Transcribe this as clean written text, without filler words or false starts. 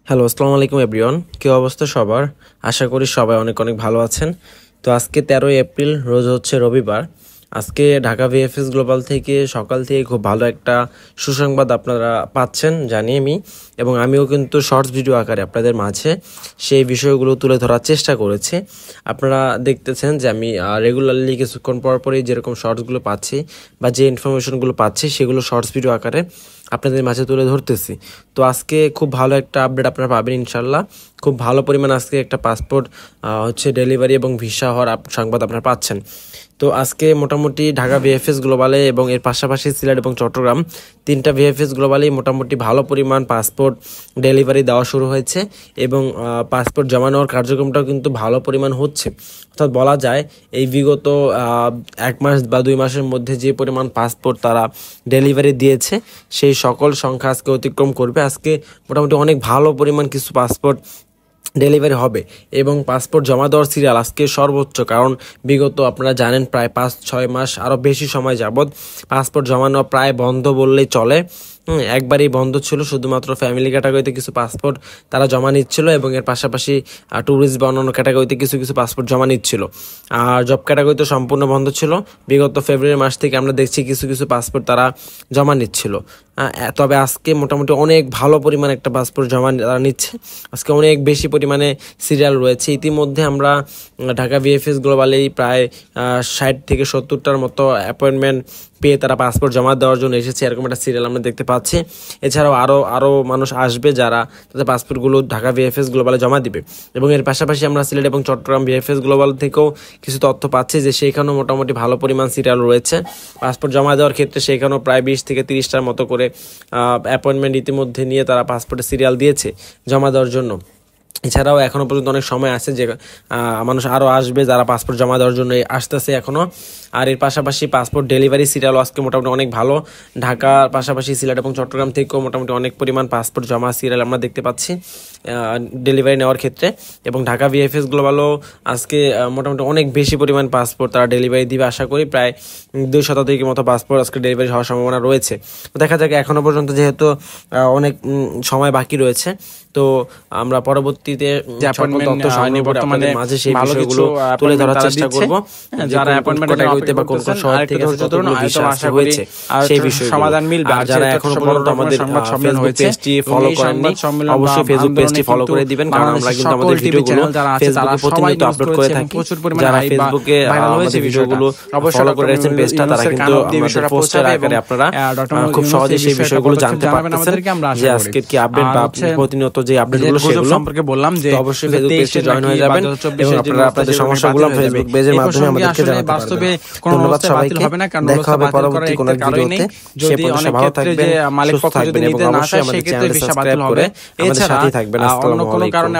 Hello, আসসালামু আলাইকুম everyone. কি অবস্থা সবার? আশা করি সবাই অনেক অনেক ভালো আছেন। তো আজকে 13ই এপ্রিল, রোজ হচ্ছে রবিবার। আজকে ঢাকা ভিএফএস গ্লোবাল থেকে সকাল থেকে খুব ভালো একটা সুসংবাদ আপনারা পাচ্ছেন জানি আমি, এবং আমিও কিন্তু শর্টস ভিডিও আকারে আপনাদের মাঝে সেই বিষয়গুলো তুলে ধরার চেষ্টা করেছি। আপনারা দেখতেছেন যে আমি রেগুলারলি কিছুক্ষণ পর পরই যেরকম শর্টসগুলো পাচ্ছি বা যে ইনফরমেশনগুলো পাচ্ছি সেগুলো শর্টস ভিডিও আকারে আপনাদের মাঝে তুলে ধরতেছি। তো আজকে খুব ভালো একটা আপডেট আপনারা পাবেন ইনশাল্লাহ। খুব ভালো পরিমাণ আজকে একটা পাসপোর্ট হচ্ছে ডেলিভারি এবং ভিসা হওয়ার সংবাদ আপনারা পাচ্ছেন। তো আজকে মোটামুটি ঢাকা ভিএফএস গ্লোবালে এবং এর পাশাপাশি সিলেট এবং চট্টগ্রাম তিনটা ভিএফএস গ্লোবালেই মোটামুটি ভালো পরিমাণ পাসপোর্ট ডেলিভারি দেওয়া শুরু হয়েছে এবং পাসপোর্ট জমা নেওয়ার কার্যক্রমটাও কিন্তু ভালো পরিমাণ হচ্ছে। অর্থাৎ বলা যায় এই বিগত 1 মাস বা 2 মাসের মধ্যে যে পরিমাণ পাসপোর্ট তারা ডেলিভারি দিয়েছে সেই সকল সংখ্যা আজকে অতিক্রম করবে। আজকে মোটামুটি অনেক ভালো পরিমাণ কিছু পাসপোর্ট ডেলিভারি হবে এবং পাসপোর্ট জমা দেওয়ার সিরিয়াল আজকে সর্বোচ্চ, কারণ বিগত আপনারা জানেন প্রায় 5-6 মাস আরও বেশি সময় যাবৎ পাসপোর্ট জমা নেওয়া প্রায় বন্ধ বললেই চলে। একবারই বন্ধ ছিল, শুধুমাত্র ফ্যামিলি ক্যাটাগরিতে কিছু পাসপোর্ট তারা জমা নিচ্ছিল এবং এর পাশাপাশি ট্যুরিস্ট বা অন্যান্য ক্যাটাগরিতে কিছু কিছু পাসপোর্ট জমা নিচ্ছিল। আর জব ক্যাটাগরিতে সম্পূর্ণ বন্ধ ছিল। বিগত ফেব্রুয়ারি মাস থেকে আমরা দেখছি কিছু কিছু পাসপোর্ট তারা জমা নিচ্ছিল। তবে আজকে মোটামুটি অনেক ভালো পরিমাণ একটা পাসপোর্ট জমা তারা নিচ্ছে। আজকে অনেক বেশি পরিমাণে সিরিয়াল রয়েছে। ইতিমধ্যে আমরা ঢাকা ভিএফএস গ্লোবালেই প্রায় 60 থেকে 70টার মতো অ্যাপয়েন্টমেন্ট পেয়ে তারা পাসপোর্ট জমা দেওয়ার জন্য এসেছে, এরকম একটা সিরিয়াল আমরা দেখতে পাচ্ছি। এছাড়াও আরও মানুষ আসবে যারা তাদের পাসপোর্টগুলো ঢাকা ভিএফএস গ্লোবালে জমা দিবে। এবং এর পাশাপাশি আমরা সিলেট এবং চট্টগ্রাম ভিএফএস গ্লোবাল থেকেও কিছু তথ্য পাচ্ছি যে সেইখানেও মোটামুটি ভালো পরিমাণ সিরিয়াল রয়েছে পাসপোর্ট জমা দেওয়ার ক্ষেত্রে। সেইখানেও প্রায় 20 থেকে 30টার মতো করে অ্যাপয়েন্টমেন্ট ইতিমধ্যে নিয়ে তারা পাসপোর্টের সিরিয়াল দিয়েছে জমা দেওয়ার জন্য। এছাড়াও এখনও পর্যন্ত অনেক সময় আছে যে মানুষ আরও আসবে যারা পাসপোর্ট জমা দেওয়ার জন্য আসতেছে এখনও। আর এর পাশাপাশি পাসপোর্ট ডেলিভারি সিরিয়ালও আজকে মোটামুটি অনেক ভালো। ঢাকার পাশাপাশি সিলেট এবং চট্টগ্রাম থেকেও মোটামুটি অনেক পরিমাণ পাসপোর্ট জমা সিরিয়াল আমরা দেখতে পাচ্ছি ডেলিভারি নেওয়ার ক্ষেত্রে। এবং ঢাকা ভিএফএস গ্লোবালও আজকে মোটামুটি অনেক বেশি পরিমাণ পাসপোর্ট তারা ডেলিভারি দিবে আশা করি। প্রায় 2 শতাধিকের মতো পাসপোর্ট আজকে ডেলিভারি হওয়ার সম্ভাবনা রয়েছে। তো দেখা যাক, এখনও পর্যন্ত যেহেতু অনেক সময় বাকি রয়েছে, তো আমরা পরবর্তীতে বর্তমানে মাঝে সেই বিষয়গুলো তুলে ধরার চেষ্টা করব। যারা অ্যাপয়েন্টমেন্ট করতে বা কোন শহর থেকে আশা হয়েছে সেই বিষয়ে সমাধান মিলবে। আর যারা এখনো পর্যন্ত আমাদের ফেসবুক পেজটি ফলো করেননি, অবশ্যই ফেসবুক পেজটি ফলো করে দিবেন, কারণ আমরা কিন্তু আমাদের ভিডিওগুলো ফেসবুকে প্রতিনিয়ত আপলোড করে থাকি। যারা ফেসবুকে আমাদের ভিডিওগুলো ফলো করে রেখেছেন পেজটা, তারা কিন্তু আমাদের পোস্টার আকারে আপনারা খুব সহজে সেই বিষয়গুলো জানতে পারতেছেন যে আজকের কি আপডেট বা প্রতিনিয়ত যে আপডেটগুলো সেগুলো সম্পর্কে বললাম। যে অবশ্যই ফেসবুক পেজে জয়েন হয়ে যাবেন এবং আপনারা আপনাদের সমস্যাগুলো ফেসবুক পেজের মাধ্যমে আমাদেরকে জানাতে পারবেন। ধন্যবাদ সবাইকে, দেখা হবে পরবর্তী কোনো ভিডিওতে। সে পর্যন্ত ভালো থাকবেন, সুস্থ থাকবেন এবং অবশ্যই আমাদের চ্যানেলটি সাবস্ক্রাইব করে আমাদের সাথেই থাকবেন। আসসালামু আলাইকুম।